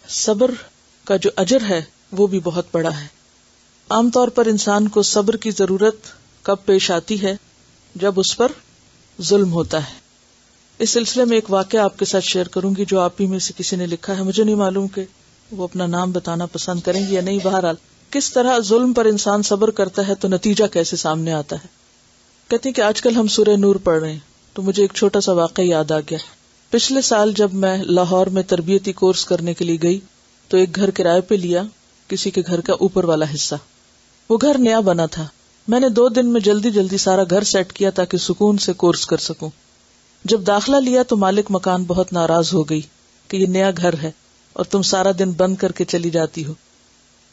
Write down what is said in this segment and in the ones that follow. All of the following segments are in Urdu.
صبر کا جو اجر ہے وہ بھی بہت بڑا ہے. عام طور پر انسان کو صبر کی ضرورت کب پیش آتی ہے؟ جب اس پر ظلم ہوتا ہے. اس سلسلے میں ایک واقعہ آپ کے ساتھ شیئر کروں گی جو آپ ہی میں سے کسی نے لکھا ہے. مجھے نہیں معلوم کہ وہ اپنا نام بتانا پسند کریں گے یا نہیں. بہرحال کس طرح ظلم پر انسان صبر کرتا ہے تو نتیجہ کیسے سامنے آتا ہے. کہتے ہیں کہ آج کل ہم سورہ نور پڑھ رہے ہیں تو مجھے ایک چھوٹا سا واقعہ یاد آ گیا. پچھلے سال جب میں لاہور میں تربیتی کورس کرنے کے لیے گئی تو ایک گھر کرائے پہ لیا, کسی کے گھر کا اوپر والا حصہ. وہ گھر نیا بنا تھا. میں نے 2 دن میں جلدی سارا گھر سیٹ کیا تاکہ سکون سے کورس کر سکوں. جب داخلہ لیا تو مالک مکان بہت ناراض ہو گئی کہ یہ نیا گھر ہے اور تم سارا دن بند کر کے چلی جاتی ہو.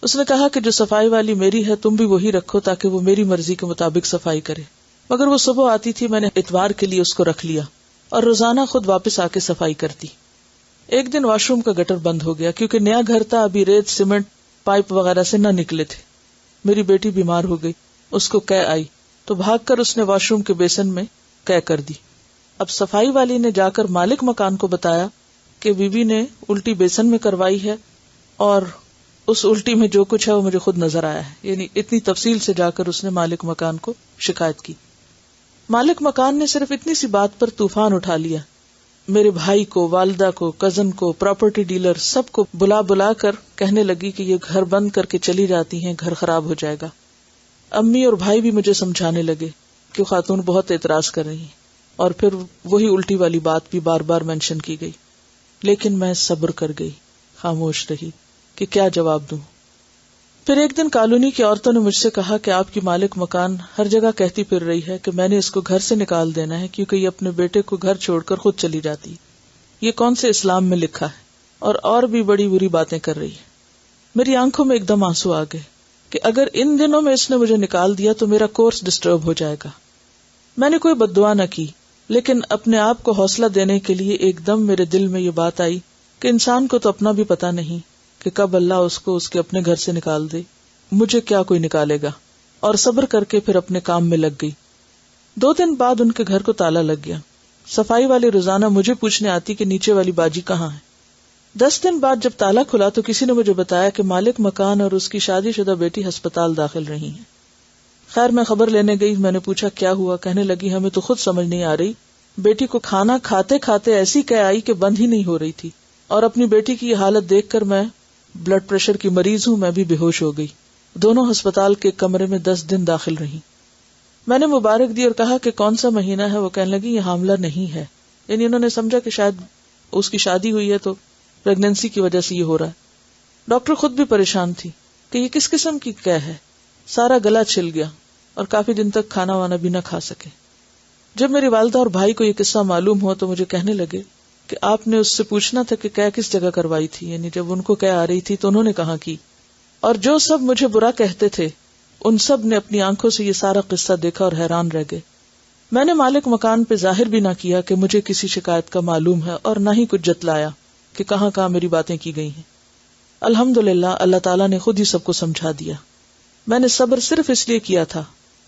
اس نے کہا کہ جو صفائی والی میری ہے تم بھی وہی رکھو تاکہ وہ میری مرضی کے مطابق صفائی کرے. مگر وہ صبح آتی تھی, میں نے اتوار کے لیے اس کو رکھ لیا اور روزانہ خود واپس آ کے صفائی کرتی. ایک دن واش روم کا گٹر بند ہو گیا کیونکہ نیا گھر تھا, ابھی ریت سیمنٹ پائپ وغیرہ سے نہ نکلے تھے. میری بیٹی بیمار ہو گئی, اس کو قے آئی تو بھاگ کر اس نے واش روم کے بیسن میں قے کر دی. اب صفائی والی نے جا کر مالک مکان کو بتایا کہ بی بی نے الٹی بیسن میں کروائی ہے اور اس الٹی میں جو کچھ ہے وہ مجھے خود نظر آیا ہے. یعنی اتنی تفصیل سے جا کر اس نے مالک مکان کو شکایت کی. مالک مکان نے صرف اتنی سی بات پر طوفان اٹھا لیا. میرے بھائی کو, والدہ کو, کزن کو, پراپرٹی ڈیلر سب کو بلا کر کہنے لگی کہ یہ گھر بند کر کے چلی جاتی ہیں, گھر خراب ہو جائے گا. امی اور بھائی بھی مجھے سمجھانے لگے کہ خاتون بہت اعتراض کر رہی ہیں اور پھر وہی الٹی والی بات بھی بار بار مینشن کی گئی. لیکن میں صبر کر گئی, خاموش رہی کہ کیا جواب دوں. پھر ایک دن کالونی کی عورتوں نے مجھ سے کہا کہ آپ کی مالک مکان ہر جگہ کہتی پھر رہی ہے کہ میں نے اس کو گھر سے نکال دینا ہے کیونکہ یہ اپنے بیٹے کو گھر چھوڑ کر خود چلی جاتی. یہ کون سے اسلام میں لکھا ہے؟ اور بھی بڑی بری باتیں کر رہی ہے. میری آنکھوں میں ایک دم آنسو آ گئے کہ اگر ان دنوں میں اس نے مجھے نکال دیا تو میرا کورس ڈسٹرب ہو جائے گا. میں نے کوئی بد دعا نہ کی, لیکن اپنے آپ کو حوصلہ دینے کے لیے ایک دم میرے دل میں یہ بات آئی کہ انسان کو تو اپنا بھی پتا نہیں کہ کب اللہ اس کو اس کے اپنے گھر سے نکال دے, مجھے کیا کوئی نکالے گا. اور صبر کر کے پھر اپنے کام میں لگ گئی. 2 دن بعد ان کے گھر کو تالا لگ گیا. صفائی والی روزانہ مجھے پوچھنے آتی کہ نیچے والی باجی کہاں ہے. 10 دن بعد جب تالا کھلا تو کسی نے مجھے بتایا کہ مالک مکان اور اس کی شادی شدہ بیٹی ہسپتال داخل رہی ہیں. خیر میں خبر لینے گئی, میں نے پوچھا کیا ہوا. کہنے لگی ہمیں تو خود سمجھ نہیں آ رہی, بیٹی کو کھانا کھاتے کھاتے ایسی قے آئی کہ بند ہی نہیں ہو رہی تھی, اور اپنی بیٹی کی یہ حالت دیکھ کر میں بلڈ پریشر کی مریض ہوں, میں بھی بے ہوش ہو گئی. دونوں ہسپتال کے کمرے میں 10 دن داخل رہی. میں نے مبارک دی اور کہا کہ کون سا مہینہ ہے. وہ کہنے لگی یہ حاملہ نہیں ہے. یعنی انہوں نے سمجھا کہ شاید اس کی شادی ہوئی ہے تو پریگنینسی کی وجہ سے یہ ہو رہا ہے. ڈاکٹر خود بھی پریشان تھی کہ یہ کس قسم کی قے ہے. سارا گلا چھل گیا اور کافی دن تک کھانا وانا بھی نہ کھا سکے. جب میری والدہ اور بھائی کو یہ قصہ معلوم ہوا تو مجھے کہنے لگے کہ آپ نے اس سے پوچھنا تھا کہ قے کس جگہ کروائی تھی. یعنی جب ان کو قے آ رہی تھی تو انہوں نے کہاں کی. اور جو سب مجھے برا کہتے تھے ان سب نے اپنی آنکھوں سے یہ سارا قصہ دیکھا اور حیران رہ گئے. میں نے مالک مکان پہ ظاہر بھی نہ کیا کہ مجھے کسی شکایت کا معلوم ہے اور نہ ہی کچھ جتلایا کہ کہاں کہاں میری باتیں کی گئی ہیں. الحمدللہ اللہ تعالیٰ نے خود ہی سب کو سمجھا دیا. میں نے صبر صرف اس لیے کیا تھا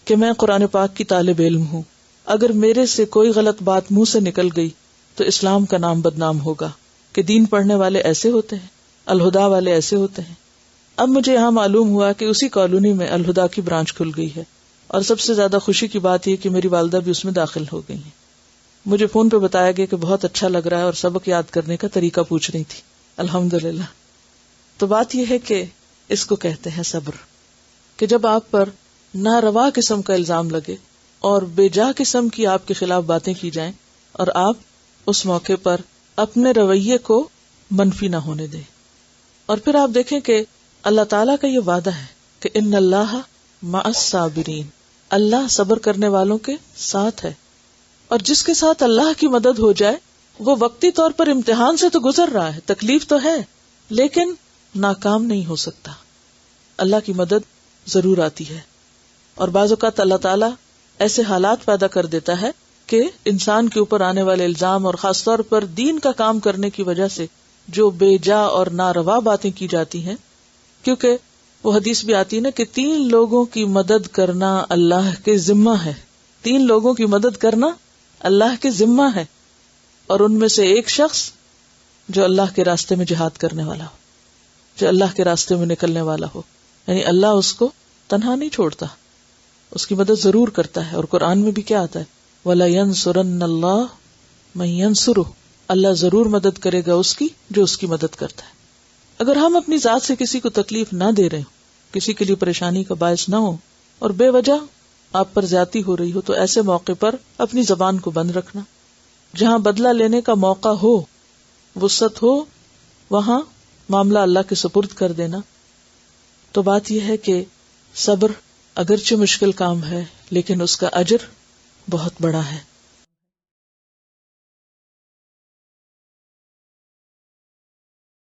کہ میں قرآن پاک کی طالب علم ہوں. اگر میرے سے کوئی غلط بات منہ سے نکل گئی تو اسلام کا نام بدنام ہوگا کہ دین پڑھنے والے ایسے ہوتے ہیں, الہدا والے ایسے ہوتے ہیں. اب مجھے یہاں معلوم ہوا کہ اسی کالونی میں الہدا کی برانچ کھل گئی ہے, اور سب سے زیادہ خوشی کی بات یہ کہ میری والدہ بھی اس میں داخل ہو گئی ہیں. مجھے فون پہ بتایا گیا کہ بہت اچھا لگ رہا ہے اور سبق یاد کرنے کا طریقہ پوچھ رہی تھی. الحمدللہ. تو بات یہ ہے کہ اس کو کہتے ہیں صبر, کہ جب آپ پر ناروا قسم کا الزام لگے اور بے جا قسم کی آپ کے خلاف باتیں کی جائیں اور آپ اس موقع پر اپنے رویے کو منفی نہ ہونے دیں. اور پھر آپ دیکھیں کہ اللہ تعالیٰ کا یہ وعدہ ہے کہ ان اللہ مع الصابرین, اللہ صبر کرنے والوں کے ساتھ ہے. اور جس کے ساتھ اللہ کی مدد ہو جائے وہ وقتی طور پر امتحان سے تو گزر رہا ہے, تکلیف تو ہے, لیکن ناکام نہیں ہو سکتا. اللہ کی مدد ضرور آتی ہے. اور بعض اوقات اللہ تعالیٰ ایسے حالات پیدا کر دیتا ہے کہ انسان کے اوپر آنے والے الزام اور خاص طور پر دین کا کام کرنے کی وجہ سے جو بے جا اور ناروا باتیں کی جاتی ہیں, کیونکہ وہ حدیث بھی آتی ہے نا کہ 3 لوگوں کی مدد کرنا اللہ کے ذمہ ہے. 3 لوگوں کی مدد کرنا اللہ کے ذمہ ہے, اور ان میں سے ایک شخص جو اللہ کے راستے میں جہاد کرنے والا ہو. جو اللہ کے راستے میں نکلنے والا ہو. یعنی اللہ اس کو تنہا نہیں چھوڑتا، اس کی مدد ضرور کرتا ہے. اور قرآن میں بھی کیا آتا ہے؟ وَلَيَنْصُرَنَّ اللَّهُ مَن يَنْصُرُهُ، اللہ ضرور مدد کرے گا اس کی جو اس کی مدد کرتا ہے. اگر ہم اپنی ذات سے کسی کو تکلیف نہ دے رہے ہوں، کسی کے لیے پریشانی کا باعث نہ ہو اور بے وجہ آپ پر زیادتی ہو رہی ہو، تو ایسے موقع پر اپنی زبان کو بند رکھنا. جہاں بدلہ لینے کا موقع ہو، وسعت ہو، وہاں معاملہ اللہ کے سپرد کر دینا. تو بات یہ ہے کہ صبر اگرچہ مشکل کام ہے لیکن اس کا اجر بہت بڑا ہے.